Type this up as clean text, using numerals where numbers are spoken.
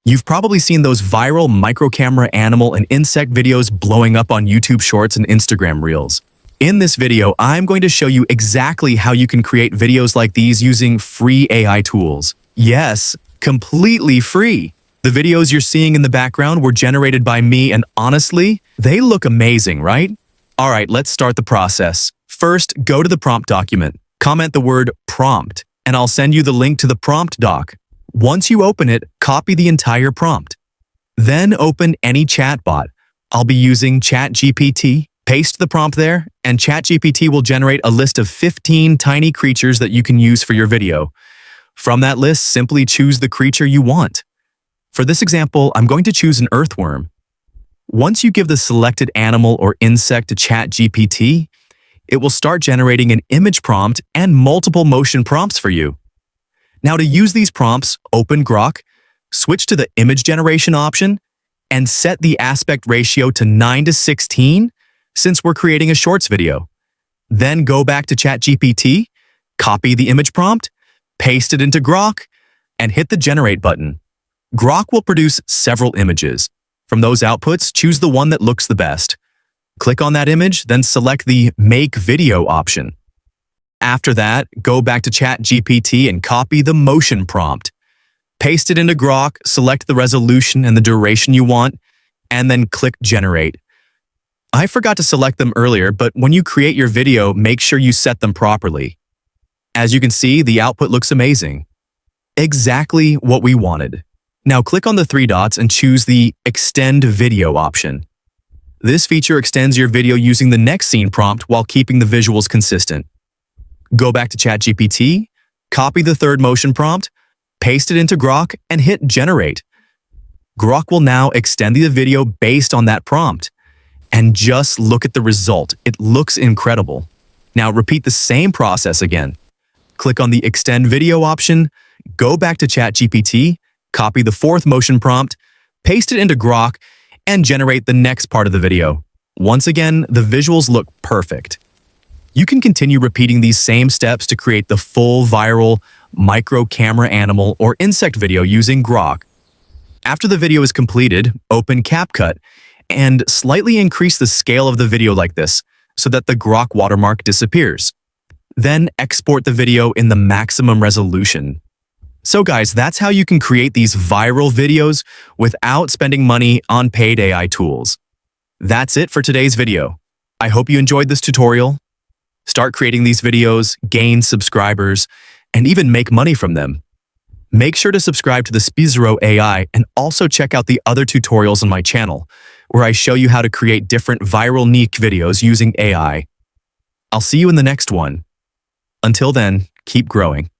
You've probably seen those viral micro-camera animal and insect videos blowing up on YouTube Shorts and Instagram Reels. In this video, I'm going to show you exactly how you can create videos like these using free AI tools. Yes, completely free. The videos you're seeing in the background were generated by me, and honestly, they look amazing, right? All right, let's start the process. First, go to the prompt document, comment the word prompt, and I'll send you the link to the prompt doc. Once you open it, copy the entire prompt. Then open any chatbot. I'll be using ChatGPT. Paste the prompt there, and ChatGPT will generate a list of 15 tiny creatures that you can use for your video. From that list, simply choose the creature you want. For this example, I'm going to choose an earthworm. Once you give the selected animal or insect to ChatGPT, it will start generating an image prompt and multiple motion prompts for you. Now, to use these prompts, open Grok, switch to the image generation option, and set the aspect ratio to 9:16 since we're creating a shorts video. Then go back to ChatGPT, copy the image prompt, paste it into Grok, and hit the generate button. Grok will produce several images. From those outputs, choose the one that looks the best. Click on that image, then select the Make Video option. After that, go back to ChatGPT and copy the motion prompt. Paste it into Grok, select the resolution and the duration you want, and then click Generate. I forgot to select them earlier, but when you create your video, make sure you set them properly. As you can see, the output looks amazing. Exactly what we wanted. Now click on the three dots and choose the Extend Video option. This feature extends your video using the next scene prompt while keeping the visuals consistent. Go back to ChatGPT, copy the third motion prompt, paste it into Grok, and hit Generate. Grok will now extend the video based on that prompt. And just look at the result. It looks incredible. Now repeat the same process again. Click on the Extend Video option, go back to ChatGPT, copy the fourth motion prompt, paste it into Grok, and generate the next part of the video. Once again, the visuals look perfect. You can continue repeating these same steps to create the full viral micro camera animal or insect video using Grok. After the video is completed, open CapCut and slightly increase the scale of the video like this so that the Grok watermark disappears. Then export the video in the maximum resolution. So guys, that's how you can create these viral videos without spending money on paid AI tools. That's it for today's video. I hope you enjoyed this tutorial. Start creating these videos, gain subscribers, and even make money from them. Make sure to subscribe to the Grok AI and also check out the other tutorials on my channel, where I show you how to create different viral niche videos using AI. I'll see you in the next one. Until then, keep growing.